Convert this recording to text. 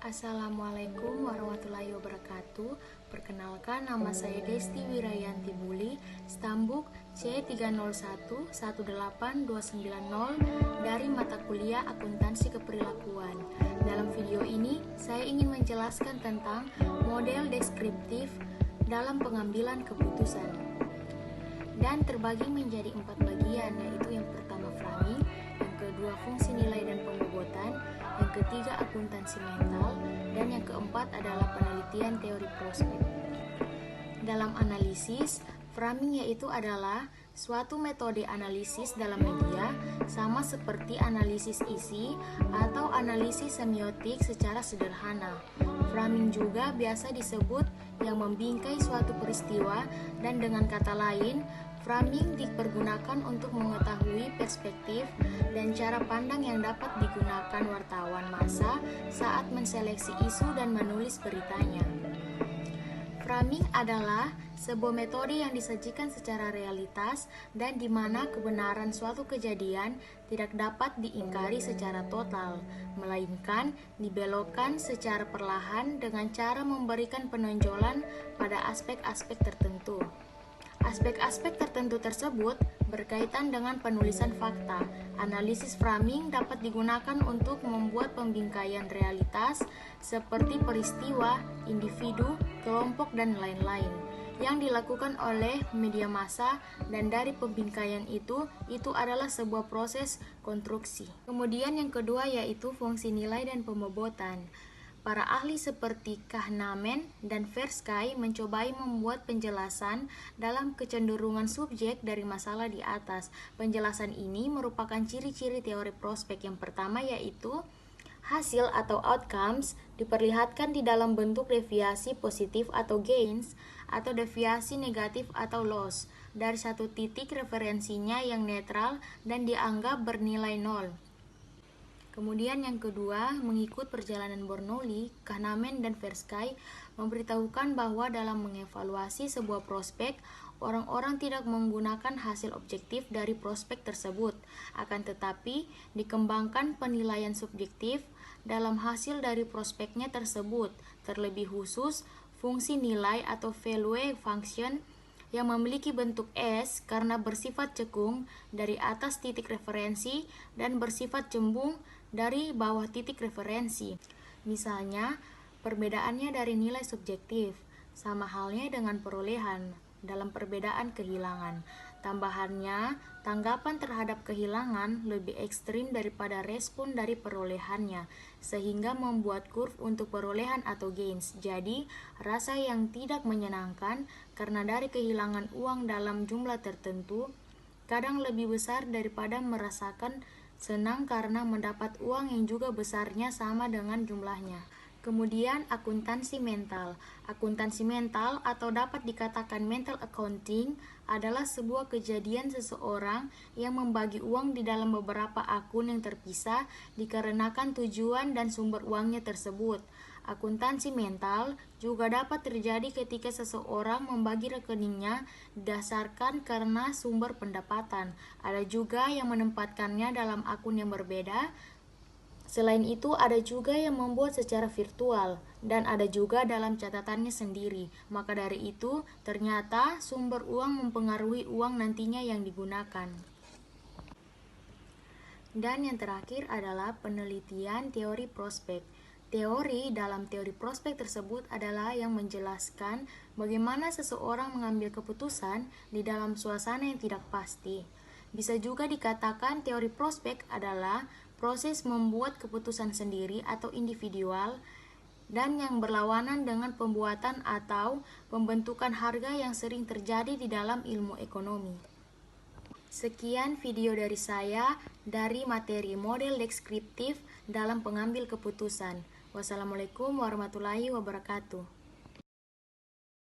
Assalamualaikum warahmatullahi wabarakatuh. Perkenalkan, nama saya Desti Wirayanti Buli, stambuk C30118290 dari mata kuliah Akuntansi Keperilakuan. Dalam video ini, saya ingin menjelaskan tentang model deskriptif dalam pengambilan keputusan. Dan terbagi menjadi 4 bagian, yaitu yang pertama framing, yang kedua fungsi nilai dan pembobotan, yang ketiga akuntansi mental, dan yang keempat adalah penelitian teori prospek. Dalam analisis, framing yaitu adalah suatu metode analisis dalam media, sama seperti analisis isi atau analisis semiotik secara sederhana. Framing juga biasa disebut yang membingkai suatu peristiwa, dan dengan kata lain, framing dipergunakan untuk mengetahui perspektif dan cara pandang yang dapat digunakan wartawan massa saat menseleksi isu dan menulis beritanya. Framing adalah sebuah metode yang disajikan secara realitas dan di mana kebenaran suatu kejadian tidak dapat diingkari secara total, melainkan dibelokkan secara perlahan dengan cara memberikan penonjolan pada aspek-aspek tertentu. Aspek-aspek tertentu tersebut berkaitan dengan penulisan fakta. Analisis framing dapat digunakan untuk membuat pembingkaian realitas seperti peristiwa, individu, kelompok, dan lain-lain yang dilakukan oleh media massa, dan dari pembingkaian itu adalah sebuah proses konstruksi. Kemudian yang kedua yaitu fungsi nilai dan pembobotan. Para ahli seperti Kahneman dan Tversky mencobai membuat penjelasan dalam kecenderungan subjek dari masalah di atas. Penjelasan ini merupakan ciri-ciri teori prospek. Yang pertama yaitu hasil atau outcomes diperlihatkan di dalam bentuk deviasi positif atau gains atau deviasi negatif atau loss dari satu titik referensinya yang netral dan dianggap bernilai nol. Kemudian yang kedua, mengikut perjalanan Bernoulli, Kahneman dan Tversky memberitahukan bahwa dalam mengevaluasi sebuah prospek, orang-orang tidak menggunakan hasil objektif dari prospek tersebut, akan tetapi dikembangkan penilaian subjektif dalam hasil dari prospeknya tersebut, terlebih khusus fungsi nilai atau value function yang memiliki bentuk S karena bersifat cekung dari atas titik referensi dan bersifat cembung dari bawah titik referensi. Misalnya, perbedaannya dari nilai subjektif, sama halnya dengan perolehan dalam perbedaan kehilangan. Tambahannya, tanggapan terhadap kehilangan lebih ekstrim daripada respon dari perolehannya, sehingga membuat kurve untuk perolehan atau gains. Jadi, rasa yang tidak menyenangkan karena dari kehilangan uang dalam jumlah tertentu kadang lebih besar daripada merasakan senang karena mendapat uang yang juga besarnya sama dengan jumlahnya. Kemudian akuntansi mental. Akuntansi mental atau dapat dikatakan mental accounting adalah sebuah kejadian seseorang yang membagi uang di dalam beberapa akun yang terpisah dikarenakan tujuan dan sumber uangnya tersebut. Akuntansi mental juga dapat terjadi ketika seseorang membagi rekeningnya didasarkan karena sumber pendapatan. Ada juga yang menempatkannya dalam akun yang berbeda. Selain itu, ada juga yang membuat secara virtual, dan ada juga dalam catatannya sendiri. Maka dari itu, ternyata sumber uang mempengaruhi uang nantinya yang digunakan. Dan yang terakhir adalah penelitian teori prospek. Dalam teori prospek tersebut adalah yang menjelaskan bagaimana seseorang mengambil keputusan di dalam suasana yang tidak pasti. Bisa juga dikatakan teori prospek adalah proses membuat keputusan sendiri atau individual dan yang berlawanan dengan pembuatan atau pembentukan harga yang sering terjadi di dalam ilmu ekonomi. Sekian video dari saya dari materi model deskriptif dalam pengambil keputusan. Wassalamualaikum warahmatullahi wabarakatuh.